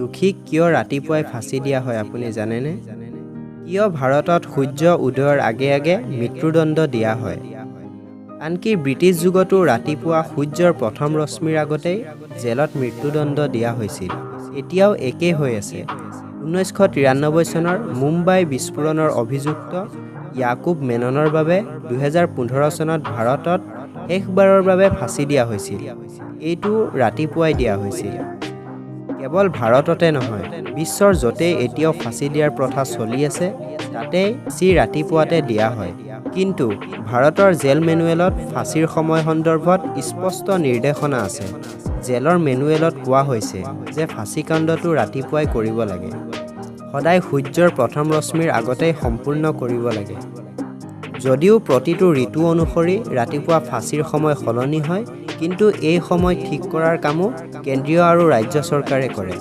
দুখীক কিয় ৰাতিপুৱাই ফাঁচি দিয়া হয় আপুনি জানেনে? কিয় ভাৰতত সূৰ্য উদয়ৰ আগে আগে মৃত্যুদণ্ড দিয়া হয়? আনকি ব্ৰিটিছ যুগতো ৰাতিপুৱা সূৰ্যৰ প্ৰথম ৰশ্মিৰ আগতেই জেলত মৃত্যুদণ্ড দিয়া হৈছিল। এতিয়াও একেই হৈ আছে। 1993 চনৰ মুম্বাই বিস্ফোৰণৰ অভিযুক্ত য়াকুব মেননৰ বাবে 2015 চনত ভাৰতত শেষবাৰৰ বাবে ফাঁচি দিয়া হৈছিল। এইটো ৰাতিপুৱাই দিয়া হৈছিল। কেৱল ভাৰততে নহয়, বিশ্বৰ য'তেই এতিয়াও ফাঁচি দিয়াৰ প্ৰথা চলি আছে, তাতেই ৰাতিপুৱাতে দিয়া হয়। কিন্তু ভাৰতৰ জেল মেনুৱেলত ফাঁচীৰ সময় সন্দৰ্ভত স্পষ্ট নিৰ্দেশনা আছে। জেলৰ মেনুৱেলত কোৱা হৈছে যে ফাঁচীকাণ্ডটো ৰাতিপুৱাই কৰিব লাগে। সদায় সূৰ্যৰ প্ৰথম ৰশ্মিৰ আগতেই সম্পূৰ্ণ কৰিব লাগে। যদিও প্ৰতিটো ঋতু অনুসৰি ৰাতিপুৱা ফাঁচীৰ সময় সলনি হয়, কিন্তু এই সময় ঠিক কৰাৰ কামো কেন্দ্ৰীয় আৰু ৰাজ্য চৰকাৰে কৰে।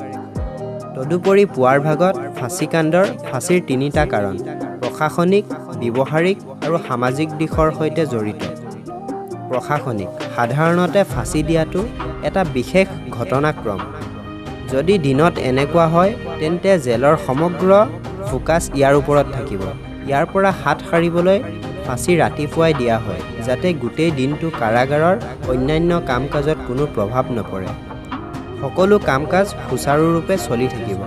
তদুপৰি পুৱাৰ ভাগত ফাঁচীকাণ্ডৰ ফাঁচীৰ তিনিটা কাৰণ: প্ৰশাসনিক, ব্যৱহাৰিক আৰু সামাজিক দিশৰ সৈতে জড়িত। প্ৰশাসনিক: সাধাৰণতে ফাঁচি দিয়াটো এটা বিশেষ ঘটনাক্ৰম। যদি দিনত এনেকুৱা হয়, তেন্তে জেলৰ সমগ্ৰ ফোকাছ ইয়াৰ ওপৰত থাকিব। ইয়াৰ পৰা হাত সাৰিবলৈ ফাঁচী ৰাতিপুৱাই দিয়া হয়, যাতে গোটেই দিনটো কাৰাগাৰৰ অন্যান্য কাম-কাজত কোনো প্ৰভাৱ নপৰে। সকলো কাম-কাজ সুচাৰুৰূপে চলি থাকিব।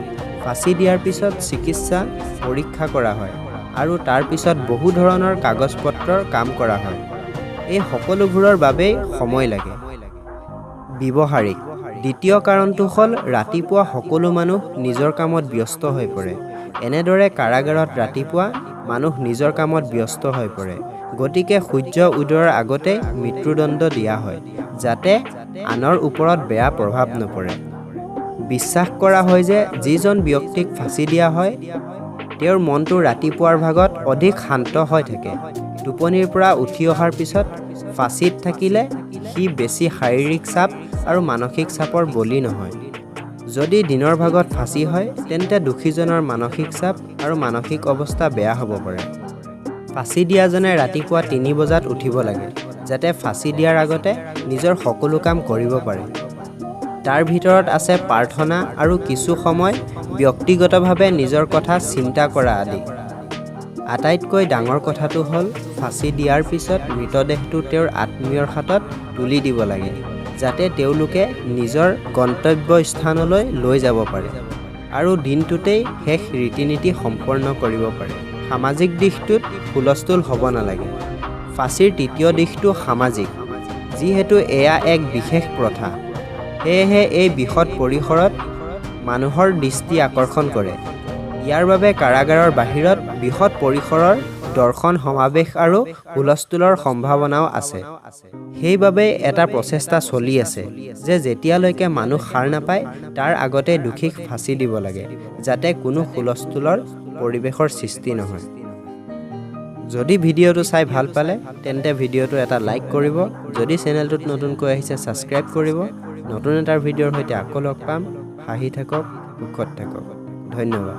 ফাঁচি দিয়াৰ পিছত চিকিৎসা, পৰীক্ষা কৰা হয় আৰু তাৰ পিছত বহু ধৰণৰ কাগজ-পত্ৰৰ কাম কৰা হয়। এই সকলোবোৰৰ বাবেই সময় লাগে। ব্যৱহাৰিক: দ্বিতীয় কাৰণটো হ'ল ৰাতিপুৱা সকলো মানুহ নিজৰ কামত ব্যস্ত হৈ পৰে। এনেদৰে কাৰাগাৰত ৰাতিপুৱা মানুহ নিজৰ কামত ব্যস্ত হৈ পৰে। গতিকে সূৰ্য উদয়ৰ আগতেই মৃত্যুদণ্ড দিয়া হয়, যাতে আনৰ ওপৰত বেয়া প্ৰভাৱ নপৰে। বিশ্বাস কৰা হয় যে যিজন ব্যক্তিক ফাঁচি দিয়া হয়, তেওঁৰ মনটো ৰাতিপুৱাৰ ভাগত অধিক শান্ত হৈ থাকে। টোপনিৰ পৰা উঠি অহাৰ পিছত ফাঁচীত থাকিলে সি বেছি শাৰীৰিক চাপ আৰু মানসিক চাপৰ বলি নহয়। যদি দিনৰ ভাগত ফাঁচি হয়, তেন্তে দোষীজনৰ মানসিক চাপ আৰু মানসিক অৱস্থা বেয়া হ'ব পাৰে। ফাঁচি দিয়াজনে ৰাতিপুৱা 3 বজাত উঠিব লাগে, যাতে ফাঁচি দিয়াৰ আগতে নিজৰ সকলো কাম কৰিব পাৰে। তাৰ ভিতৰত আছে প্ৰাৰ্থনা আৰু কিছু সময় ব্যক্তিগতভাৱে নিজৰ কথা চিন্তা কৰা আদি। আটাইতকৈ ডাঙৰ কথাটো হ'ল ফাঁচি দিয়াৰ পিছত মৃতদেহটো তেওঁৰ আত্মীয়ৰ হাতত তুলি দিব লাগে, যাতে তেওঁলোকে নিজৰ গন্তব্যস্থানলৈ লৈ যাব পাৰে আৰু দিনটোতেই শেষ ৰীতি-নীতি সম্পন্ন কৰিব পাৰে। সামাজিক দিশটোত হুলস্থুল হ'ব নালাগে। ফাঁচীৰ তৃতীয় দিশটো সামাজিক। যিহেতু এয়া এক বিশেষ প্ৰথা, সেয়েহে এই বৃহৎ পৰিসৰত মানুহৰ দৃষ্টি আকৰ্ষণ কৰে। ইয়াৰ বাবে কাৰাগাৰৰ বাহিৰত বৃহৎ পৰিসৰৰ দৰ্শন সমাৱেশ আৰু হুলস্থুলৰ সম্ভাৱনাও আছে। সেইবাবেই এটা প্ৰচেষ্টা চলি আছে যে যেতিয়ালৈকে মানুহ সাৰ নাপায়, তাৰ আগতে দোষীক ফাঁচি দিব লাগে, যাতে কোনো হুলস্থুলৰ পৰিৱেশৰ সৃষ্টি নহয়। যদি ভিডিঅ'টো চাই ভাল পালে, তেন্তে ভিডিঅ'টো এটা লাইক কৰিব। যদি চেনেলটোত নতুনকৈ আহিছে, ছাবস্ক্ৰাইব কৰিব। নতুন এটা ভিডিঅ'ৰ সৈতে আকৌ লগ পাম। হাঁহি থাকক, সুখত থাকক। ধন্যবাদ।